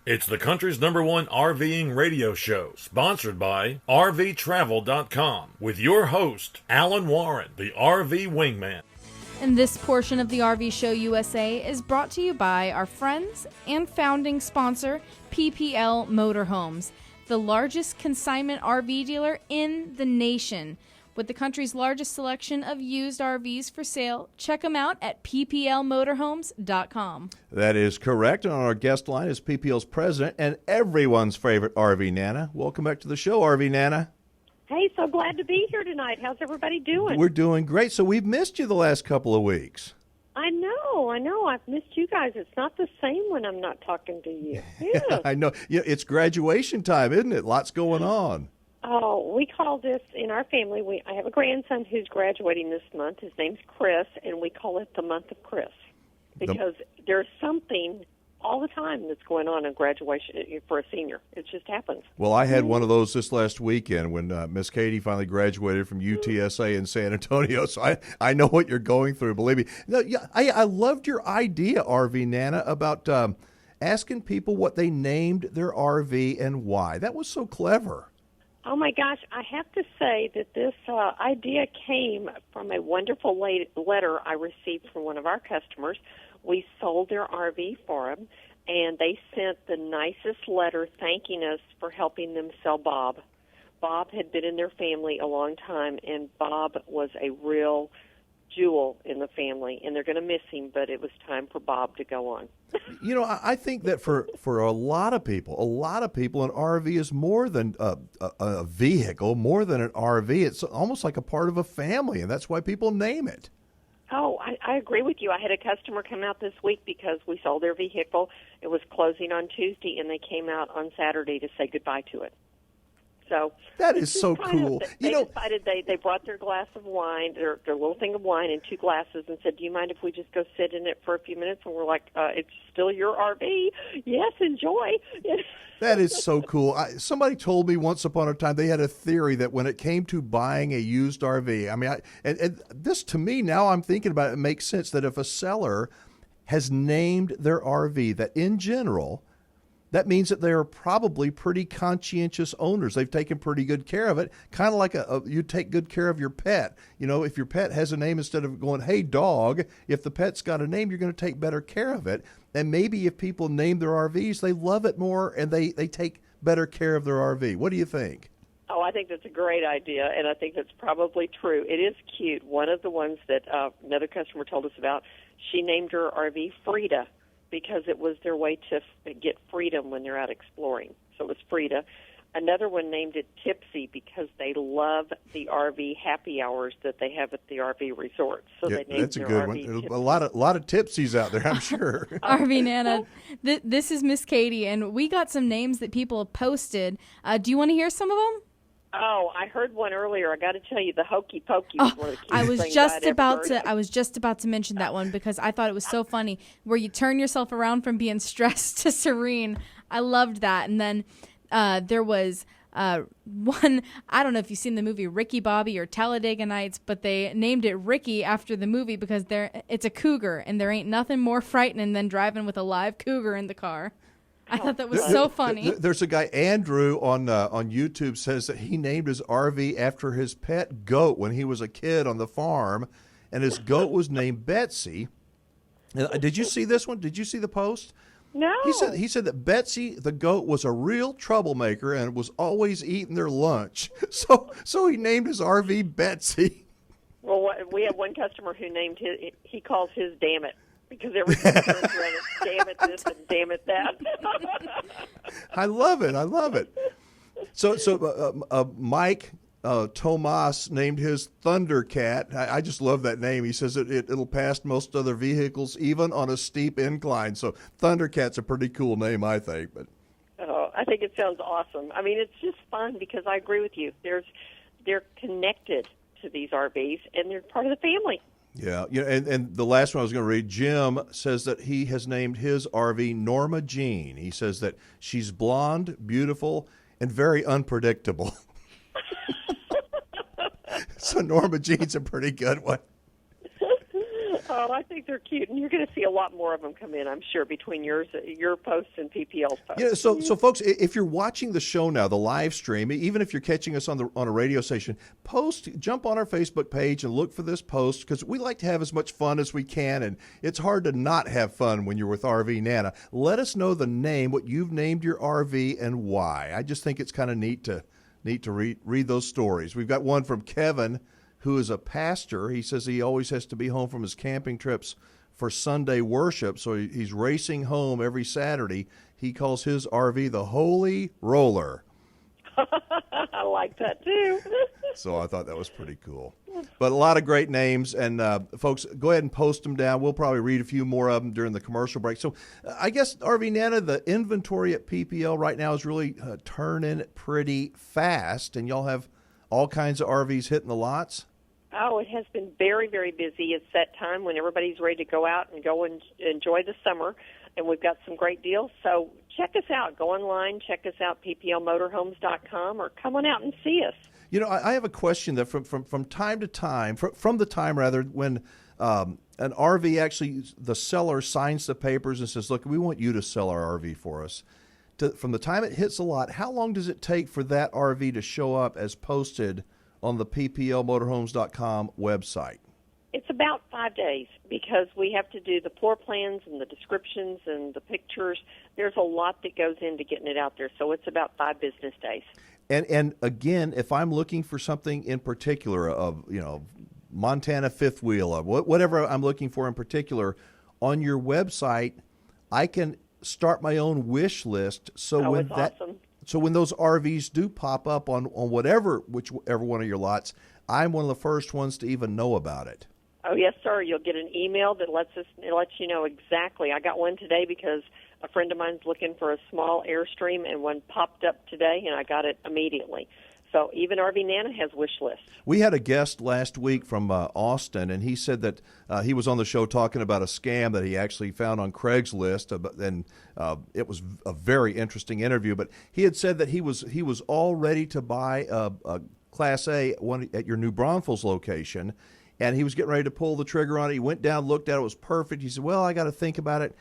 It's the country's #1 RVing radio show, sponsored by RVTravel.com, with your host, Alan Warren, the RV Wingman. And this portion of the RV Show USA is brought to you by our friends and founding sponsor, PPL Motorhomes, the largest consignment RV dealer in the nation. With the country's largest selection of used RVs for sale, check them out at pplmotorhomes.com. That is correct. And on our guest line is PPL's president and everyone's favorite RV Nana. Welcome back to the show, RV Nana. Hey, so glad to be here tonight. How's everybody doing? We're doing great. So we've missed you the last couple of weeks. I know. I've missed you guys. It's not the same when I'm not talking to you. Yeah. I know. Yeah, it's graduation time, isn't it? Lots going on. Oh, we call this in our family. I have a grandson who's graduating this month. His name's Chris, and we call it the month of Chris because there's something all the time that's going on in graduation for a senior. It just happens. Well, I had one of those this last weekend when Miss Katie finally graduated from UTSA in San Antonio. So I know what you're going through. Believe me. No, yeah, I loved your idea, RV Nana, about asking people what they named their RV and why. That was so clever. Oh, my gosh. I have to say that this idea came from a wonderful letter I received from one of our customers. We sold their RV for them, and they sent the nicest letter thanking us for helping them sell Bob. Bob had been in their family a long time, and Bob was a real jewel in the family, and they're going to miss him, but it was time for Bob to go on. You know, I think that for a lot of people, an RV is more than a vehicle, more than an RV. It's almost like a part of a family, and that's why people name it. Oh, I agree with you. I had a customer come out this week because we sold their vehicle. It was closing on Tuesday, and they came out on Saturday to say goodbye to it. So that is so cool. They decided they brought their glass of wine, their little thing of wine in 2 glasses, and said, "Do you mind if we just go sit in it for a few minutes?" And we're like, "It's still your RV. Yes, enjoy." That is so cool. Somebody told me once upon a time they had a theory that when it came to buying a used RV, and this to me now I'm thinking about it makes sense that if a seller has named their RV, that in general, that means that they are probably pretty conscientious owners. They've taken pretty good care of it, kind of like you take good care of your pet. You know, if your pet has a name, instead of going, "Hey, dog," if the pet's got a name, you're going to take better care of it. And maybe if people name their RVs, they love it more and they take better care of their RV. What do you think? Oh, I think that's a great idea, and I think that's probably true. It is cute. One of the ones that another customer told us about, she named her RV Frida, because it was their way to get freedom when they're out exploring. So it was Frida. Another one named it Tipsy because they love the RV happy hours that they have at the RV resorts. So they named that's a their good RV one. Tipsy. A lot of tipsies out there, I'm sure. RV Nana, this is Miss Katie, and we got some names that people have posted. Do you want to hear some of them? Oh, I heard one earlier. I got to tell you, the Hokey Pokey was one of the cutest I was things just I'd ever about heard. to. I was just about to mention that one because I thought it was so funny, where you turn yourself around from being stressed to serene. I loved that. And then there was one. I don't know if you've seen the movie Ricky Bobby or Talladega Nights, but they named it Ricky after the movie because it's a cougar, and there ain't nothing more frightening than driving with a live cougar in the car. I thought that was so funny. There's a guy, Andrew, on YouTube says that he named his RV after his pet goat when he was a kid on the farm, and his goat was named Betsy. Did you see this one? Did you see the post? No. He said that Betsy, the goat, was a real troublemaker and was always eating their lunch. So he named his RV Betsy. Well, we have one customer who named he calls his Damn It. Because every time it turns around, it's damn it this and damn it that. I love it. So Mike Tomas named his Thundercat. I just love that name. He says it'll pass most other vehicles, even on a steep incline. So Thundercat's a pretty cool name, I think. But I think it sounds awesome. I mean, it's just fun because I agree with you. They're connected to these RVs, and they're part of the family. Yeah, and the last one I was going to read, Jim says that he has named his RV Norma Jean. He says that she's blonde, beautiful, and very unpredictable. So Norma Jean's a pretty good one. Oh, I think they're cute, and you're going to see a lot more of them come in, I'm sure, between your posts and PPL's posts. Yeah, so folks, if you're watching the show now, the live stream, even if you're catching us on a radio station, jump on our Facebook page and look for this post, because we like to have as much fun as we can, and it's hard to not have fun when you're with RV Nana. Let us know the name, what you've named your RV, and why. I just think it's kind of neat to read those stories. We've got one from Kevin, who is a pastor. He says he always has to be home from his camping trips for Sunday worship, so he's racing home every Saturday. He calls his RV the Holy Roller. I like that, too. So I thought that was pretty cool. But a lot of great names, and folks, go ahead and post them down. We'll probably read a few more of them during the commercial break. So I guess, RV Nana, the inventory at PPL right now is really turning pretty fast, and y'all have all kinds of RVs hitting the lots? Oh, it has been very, very busy. It's that time when everybody's ready to go out and go and enjoy the summer, and we've got some great deals. So check us out. Go online, check us out, PPLMotorhomes.com, or come on out and see us. You know, I have a question that from time to time, from the time rather, when an RV actually, the seller signs the papers and says, look, we want you to sell our RV for us. From the time it hits the lot, how long does it take for that RV to show up as posted on the PPLMotorhomes.com website? It's about 5 days, because we have to do the floor plans and the descriptions and the pictures. There's a lot that goes into getting it out there, so it's about 5 business days. And again, if I'm looking for something in particular, Montana fifth wheel, whatever I'm looking for in particular, on your website, I can start my own wish list. So awesome. So when those RVs do pop up on whichever one of your lots, I'm one of the first ones to even know about it. Oh, yes, sir. You'll get an email that lets you know exactly. I got one today because a friend of mine's looking for a small Airstream, and one popped up today, and I got it immediately. So even RV Nana has wish lists. We had a guest last week from Austin, and he said that he was on the show talking about a scam that he actually found on Craigslist, and it was a very interesting interview. But he had said that he was all ready to buy a Class A one at your New Braunfels location, and he was getting ready to pull the trigger on it. He went down, looked at it, it was perfect. He said, well, I got to think about it.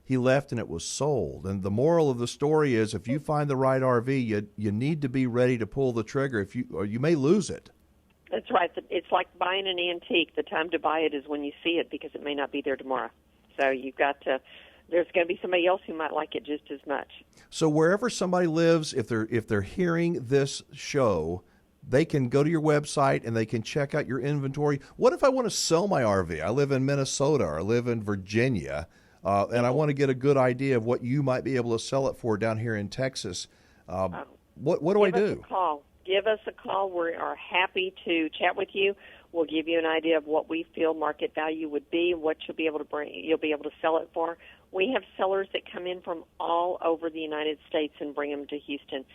He left, and it was sold. And the moral of the story is, if you find the right RV, you need to be ready to pull the trigger, or you may lose it. That's right. It's like buying an antique. The time to buy it is when you see it, because it may not be there tomorrow. So you've got to. There's going to be somebody else who might like it just as much. So wherever somebody lives, if they're hearing this show, they can go to your website and they can check out your inventory. What if I want to sell my RV? I live in Minnesota, or I live in Virginia. And I want to get a good idea of what you might be able to sell it for down here in Texas. What do I do? Give us a call. We are happy to chat with you. We'll give you an idea of what we feel market value would be and what you'll be able to bring. You'll be able to sell it for. We have sellers that come in from all over the United States and bring them to Houston,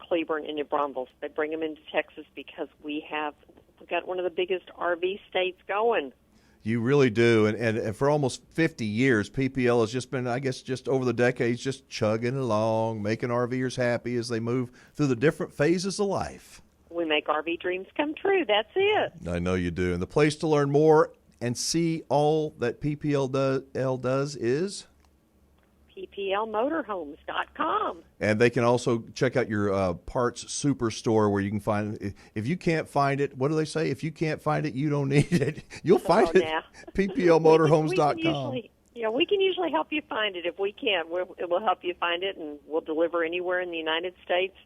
Cleburne, and New Braunfels. They bring them into Texas because we've got one of the biggest RV states going. You really do, and for almost 50 years, PPL has just been, I guess, just over the decades, just chugging along, making RVers happy as they move through the different phases of life. We make RV dreams come true. That's it. I know you do. And the place to learn more and see all that PPL does is? PPLMotorhomes.com. And they can also check out your parts superstore, where you can find, if you can't find it, what do they say? If you can't find it, you don't need it. You'll find it at PPLMotorhomes.com. We can usually help you find it. If we can't, we'll help you find it, and we'll deliver anywhere in the United States,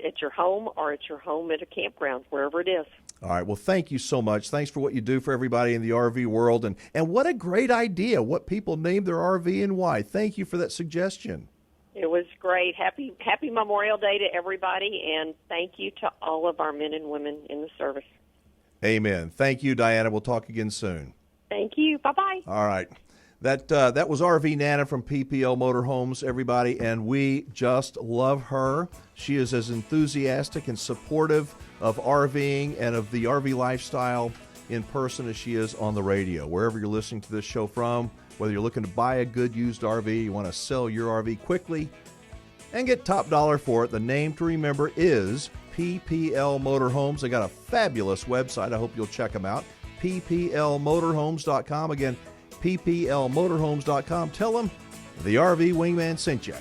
at your home or at your home at a campground, wherever it is. All right. Well, thank you so much. Thanks for what you do for everybody in the RV world. And what a great idea, what people name their RV and why. Thank you for that suggestion. It was great. Happy Memorial Day to everybody, and thank you to all of our men and women in the service. Amen. Thank you, Diana. We'll talk again soon. Thank you. Bye-bye. All right. That was RV Nana from PPL Motorhomes, everybody, and we just love her. She is as enthusiastic and supportive of RVing and of the RV lifestyle in person as she is on the radio. Wherever you're listening to this show from, whether you're looking to buy a good used RV, you want to sell your RV quickly and get top dollar for it, the name to remember is PPL Motorhomes. They got a fabulous website. I hope you'll check them out. pplmotorhomes.com. Again, pplmotorhomes.com. Tell them the RV Wingman sent you.